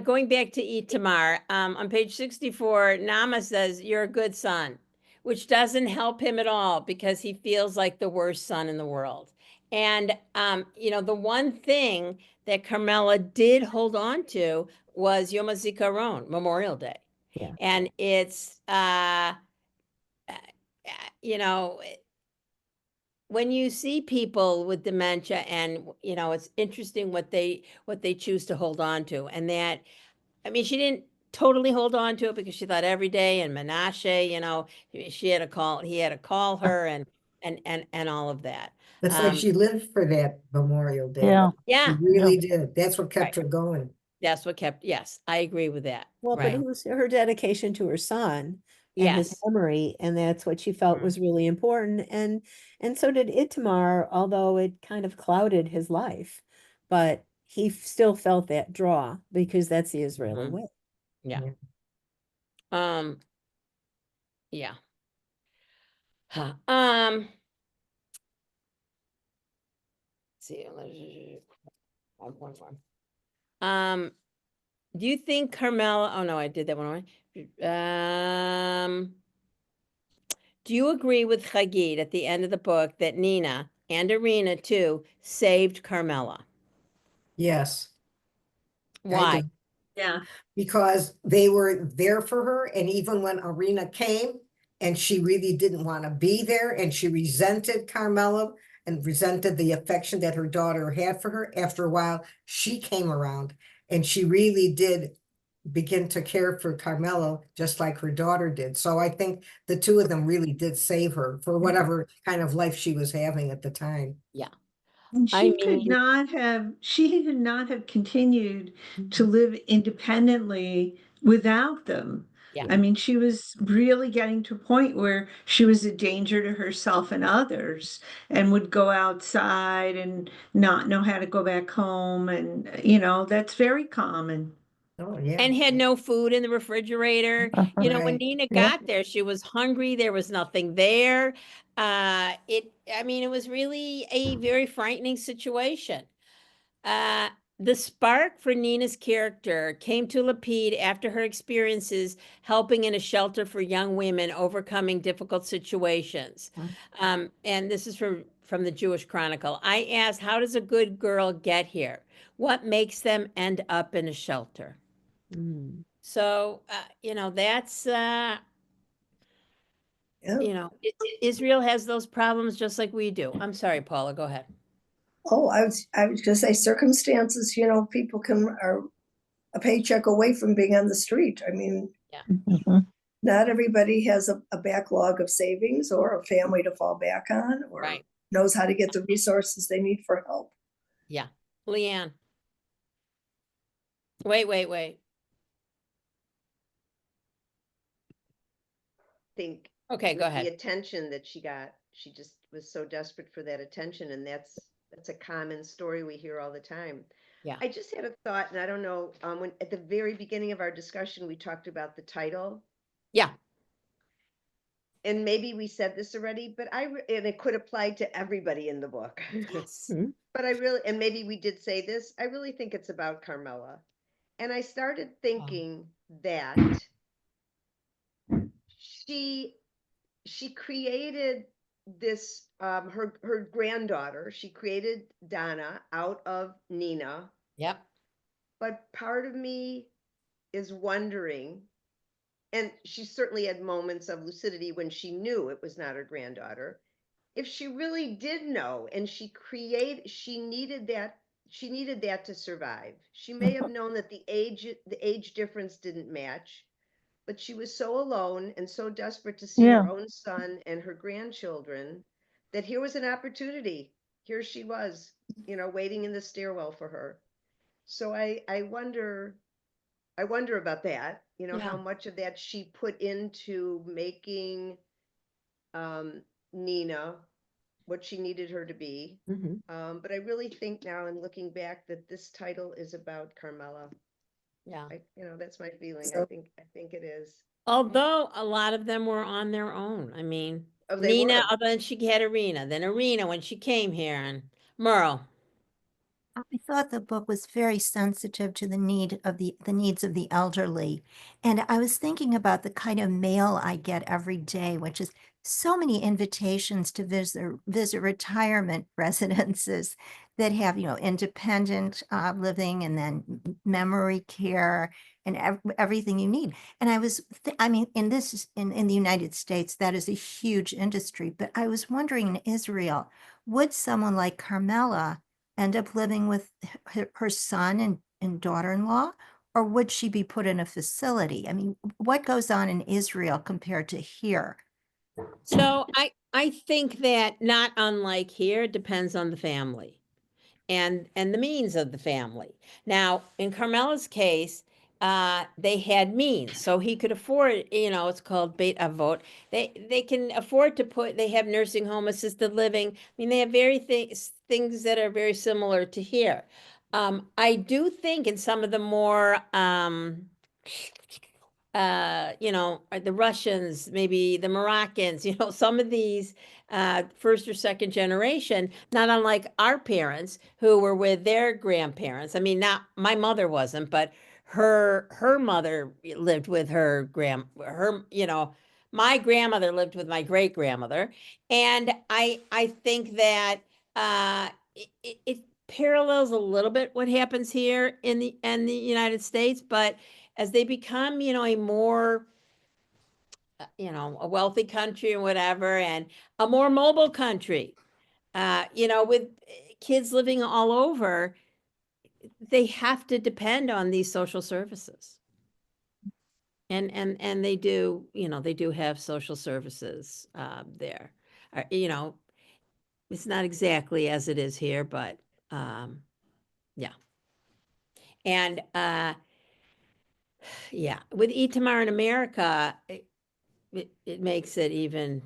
going back to Itamar, on page 64, Nama says, "You're a good son," which doesn't help him at all because he feels like the worst son in the world. And, the one thing that Carmela did hold on to was Yom HaZikaron, Memorial Day. Yeah. And it's, you know, when you see people with dementia and it's interesting what they choose to hold on to. And that, I mean, she didn't totally hold on to it because she thought every day, and Menashe, he had to call her and all of that. It's like she lived for that Memorial Day. Yeah. Yeah, She really did. That's what kept Right. her going. that's what kept, yes, I agree with that. Well, but Right. it was her dedication to her son and his Yes. memory, and that's what she felt was really important. And so did Itamar, although it kind of clouded his life, but he still felt that draw because that's the Israeli way. Yeah. Um, yeah. Huh. See, one more. Do you think Carmela? Oh no, I did that one already. Do you agree with Chagid at the end of the book that Nina and Irina too saved Carmela? Yes, I Why? do. Yeah. Because they were there for her. And even when Irina came and she really didn't want to be there and she resented Carmela and resented the affection that her daughter had for her, after a while, she came around and she really did begin to care for Carmela just like her daughter did. So I think the two of them really did save her for whatever kind of life she was having at the time. Yeah. And I she could not have continued to live independently without them. Yeah. I mean, she was really getting to a point where she was a danger to herself and others and would go outside and not know how to go back home. And, that's very common. Oh, yeah. And had no food in the refrigerator. You know, when Right. Nina Yeah. got there, she was hungry. There was nothing there. I mean, it was really a very frightening situation. Uh, the spark for Nina's character came to Lapid after her experiences helping in a shelter for young women overcoming difficult situations. And this is from the Jewish Chronicle. I asked, how does a good girl get here? What makes them end up in a shelter? So, that's, Yeah. Israel has those problems just like we do. I'm sorry, Paula, go ahead. Oh, I was gonna say circumstances, people are a paycheck away from being on the street. I mean, Mhm. not everybody has a backlog of savings or a family to fall back on or Right. knows how to get the resources they need for help. Yeah. Leanne. Wait. Think Okay, go with the ahead. attention that she got, she just was so desperate for that attention, and that's a common story we hear all the time. Yeah. I just had a thought, and I don't know, when at the very beginning of our discussion, we talked about the title, Yeah. and maybe we said this already, but and it could apply to everybody in the book. Yes. But and maybe we did say this, I really think it's about Carmela. And I started thinking that she created this her granddaughter, she created Donna out of Nina, Yep. but part of me is wondering, and she certainly had moments of lucidity when she knew it was not her granddaughter, if she really did know and she needed that to survive. She may have known that the age difference didn't match, but she was so alone and so desperate to see her Yeah. own son and her grandchildren that here was an opportunity. Here she was, waiting in the stairwell for her. So I wonder about that, how much of that she put into making Nina what she needed her to be. But I really think now, in looking back, that this title is about Carmela. Yeah. That's my feeling. So- I think it is. Although a lot of them were on their own. I mean, Oh, they Nina, were. then she had Arena, then Arena when she came here, and Merle. I thought the book was very sensitive to the needs of the elderly. And I was thinking about the kind of mail I get every day, which is so many invitations to visit retirement residences that have, independent living and then memory care and everything you need. And I mean, in the United States, that is a huge industry. But I was wondering in Israel, would someone like Carmela end up living with her son and daughter-in-law, or would she be put in a facility? I mean, what goes on in Israel compared to here? So I think that not unlike here, it depends on the family and the means of the family. Now, in Carmela's case, they had means, so he could afford, it's called Beit Avot. They can afford to they have nursing home, assisted living. I mean, they have things that are very similar to here. I do think in some of the more, the Russians, maybe the Moroccans, some of these first or second generation, not unlike our parents who were with their grandparents. I mean, not my mother wasn't, but her mother lived with my grandmother lived with my great grandmother, and I think that it parallels a little bit what happens here in the United States, but as they become, a more, a wealthy country and whatever, and a more mobile country, with kids living all over, they have to depend on these social services. And they do, they do have social services there. It's not exactly as it is here, but yeah. And yeah, with Itamar in America, it makes it even.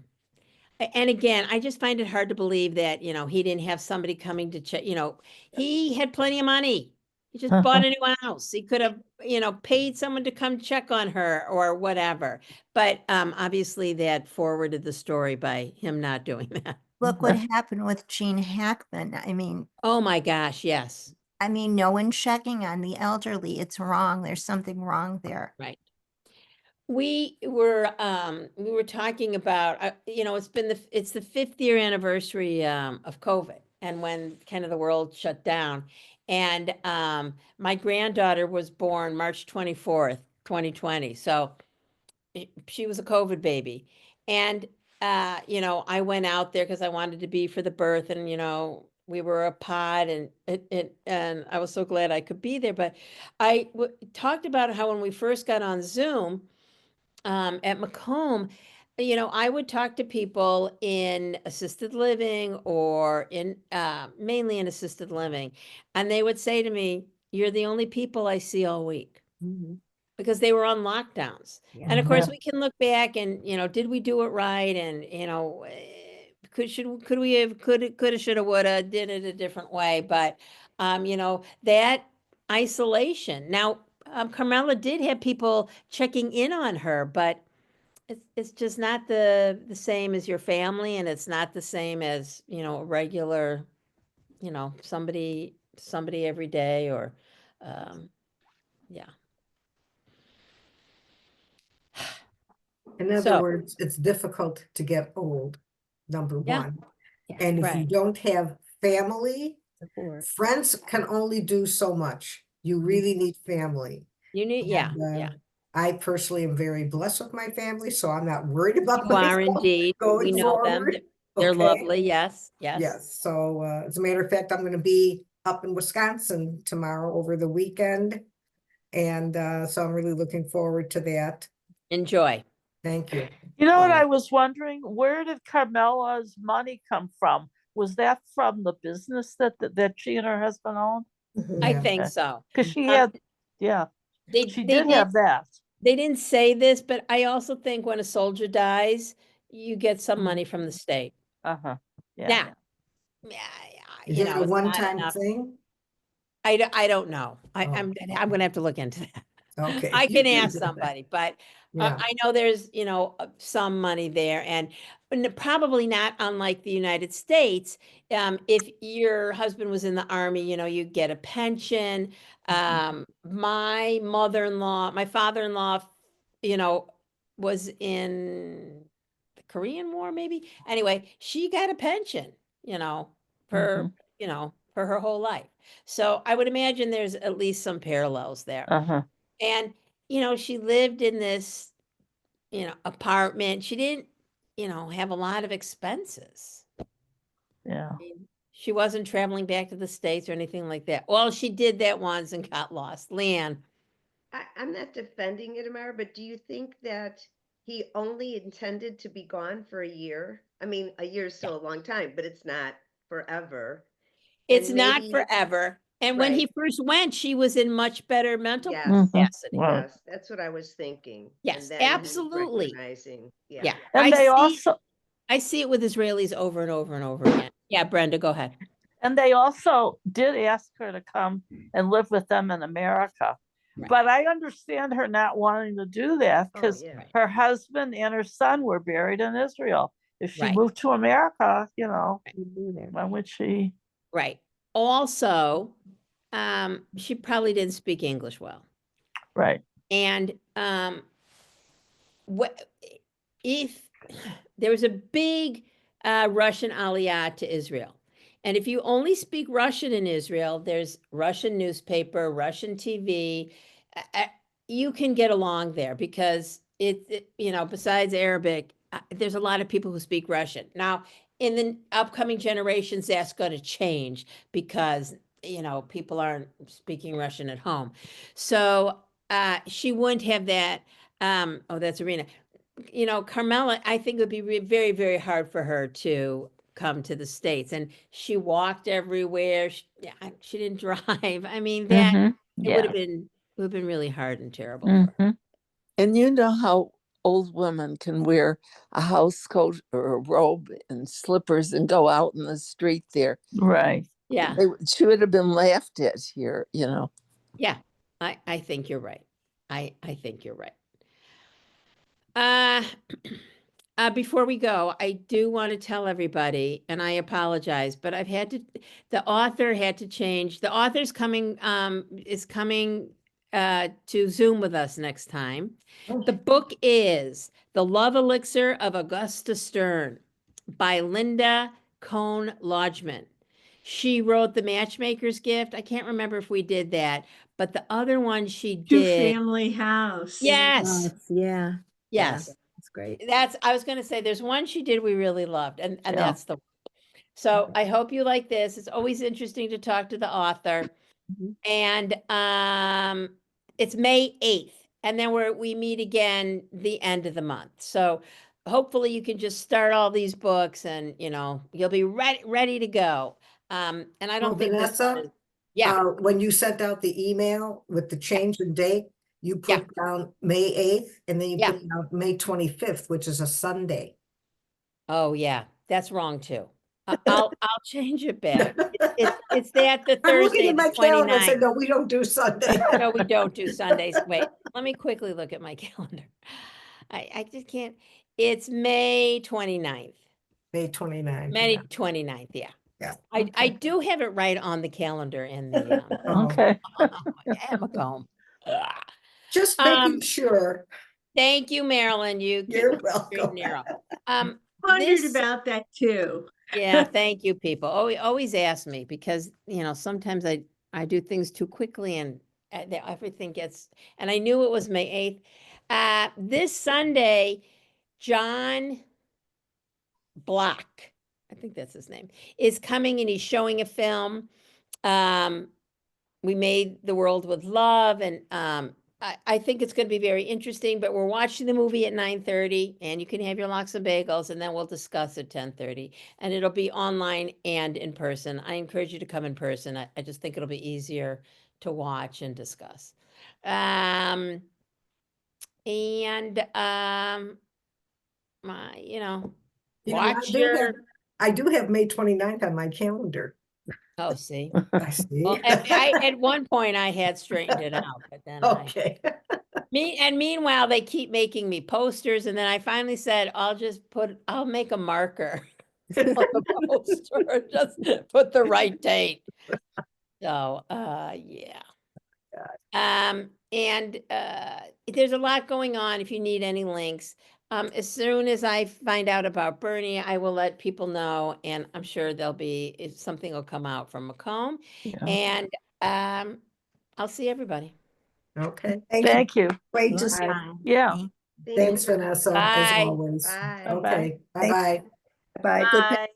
And again, I just find it hard to believe that, he didn't have somebody coming to check, he had plenty of money. He just bought a new house. He could have, paid someone to come check on her or whatever. But obviously that forwarded the story by him not doing that. Look what happened with Gene Hackman. I mean, Oh my gosh, yes. no one checking on the elderly. It's wrong. There's something wrong there. Right. We were talking about, it's the 5th year anniversary of COVID, and when kind of the world shut down. And my granddaughter was born March 24th, 2020. So she was a COVID baby. And I went out there because I wanted to be for the birth, and we were a pod, and and I was so glad I could be there. But I talked about how when we first got on Zoom, at Macomb, I would talk to people in assisted living or in mainly in assisted living, and they would say to me, "You're the only people I see all week." Because they were on lockdowns. And of course, we can look back and, did we do it right? And, could we have, coulda, shoulda, woulda, did it a different way. But, that isolation. Now, Carmela did have people checking in on her, but it's just not the same as your family, and it's not the same as, a regular, somebody every day, or, yeah. In other So, words, it's difficult to get old, number Yeah. one. yeah, And if you right. don't have family, Support. friends can only do so much. You really need family. You need, yeah, And, yeah. I personally am very blessed with my family, so I'm not worried about You are myself indeed. We going know them. forward. They're Okay. lovely. Yes, yes. Yes, so as a matter of fact, I'm going to be up in Wisconsin tomorrow over the weekend. And so I'm really looking forward to that. Enjoy. Thank you. You know what I was wondering? Where did Carmela's money come from? Was that from the business that she and her husband owned? I Yeah. think Okay. so. Because she Um, had, yeah, They she they did have that. They didn't say this, but I also think when a soldier dies, you get some money from the state. Uh-huh. Yeah. Now, yeah. Is that a it's not one-time enough. thing? I don't know. Oh. I'm gonna have to look into that. Okay. I can ask somebody, but Yeah. I know there's, some money there, and probably not unlike the United States. If your husband was in the army, you get a pension. My father-in-law, was in the Korean War, maybe. Anyway, she got a pension, for, for her whole life. So I would imagine there's at least some parallels there. Uh-huh. And, she lived in this, apartment. She didn't, have a lot of expenses. Yeah. I mean, she wasn't traveling back to the States or anything like that. Well, she did that once and got lost. Leanne. I'm not defending Itamar, but do you think that he only intended to be gone for a year? I mean, a year is still a long time, but it's not forever. It's And not maybe forever. And when he Right. first went, she was in much better mental Yes, capacity. Right. yes, that's what I was thinking. Yes, And then he was absolutely. recognizing, Yeah. yeah. And I see it with Israelis over and over and over again. Yeah, Brenda, go ahead. And they also did ask her to come and live with them in America. Right. But I understand her not wanting to do that Oh, because yeah. her husband and her son were buried in Israel. If she Right. moved to America, you know, Right. when would she? Right. Also, she probably didn't speak English well. Right. And what if there was a big Russian aliyah to Israel? And if you only speak Russian in Israel, there's Russian newspaper, Russian TV. You can get along there because you know, besides Arabic, there's a lot of people who speak Russian. Now, in the upcoming generations, that's going to change because, you know, people aren't speaking Russian at home. So she wouldn't have that. Oh, that's Arena. You know, Carmela, I think it would be very, very hard for her to come to the States. And she walked everywhere. She didn't drive. I mean, that Mhm. it would Yeah. have been really hard and terrible for her. Mhm. And you know how old women can wear a house coat or a robe and slippers and go out in the street there. Right. Yeah. She would have been laughed at here, you know. Yeah. I think you're right. I think you're right. Before we go, I do want to tell everybody, and I apologize, but the author had to change. The author's coming, is coming to Zoom with us next time. The book is The Love Elixir of Augusta Stern by Linda Cohn Lodgman. She wrote The Matchmaker's Gift. I can't remember if we did that, but the other one she Two did. Family House. Yes. Yeah. Yes. That's great. I was going to say, there's one she did we really loved, and Yeah. that's the one. So I hope you like this. It's always interesting to talk to the author. And it's May 8th, and then we meet again the end of the month. So hopefully you can just start all these books and, you know, you'll be ready to go. And I don't think this one Vanessa, is, yeah, when you sent out the email with the change in date, you Yeah. put down May 8th and then you Yeah. put down May 25th, which is a Sunday. oh yeah, that's wrong too. I'll change it back. It's that the I'm looking Thursday, at the my calendar and 29th. said, no, we don't do Sunday. No, we don't do Sundays. Wait, let me quickly look at my calendar. I just can't. It's May 29th. May 29th. May yeah. 29th, yeah. Yeah. I okay. do have it right on the calendar in the Oh, Okay. Emma Combe. Just making sure. Thank you, Marilyn. You You're keep the straight welcome. and narrow. Wondered This about that too. Yeah, thank you, people. Always ask me because, you know, sometimes I do things too quickly and everything gets, and I knew it was May 8th. This Sunday, John Block, I think that's his name, is coming and he's showing a film. We Made the World with Love, and I think it's going to be very interesting, but we're watching the movie at 9:30 and you can have your lox and bagels and then we'll discuss at 10:30 and it'll be online and in person. I encourage you to come in person. I just think it'll be easier to watch and discuss. You know, You know, watch your, I do have May 29th on my calendar. oh, see. I see. Well, at one point I had straightened it out, but then Okay. meanwhile, they keep making me posters, and then I finally said, I'll make a marker on the poster, just put the right date. So, yeah. And there's a lot going on if you need any links. As soon as I find out about Bernie, I will let people know, and I'm sure if something will come out from Macomb. Yeah. And I'll see everybody. Okay. Thank you. Great to see. Bye. Yeah. Thanks, Vanessa, as Bye. always. Bye. Okay. Thank- Bye-bye. Bye. Good. Bye.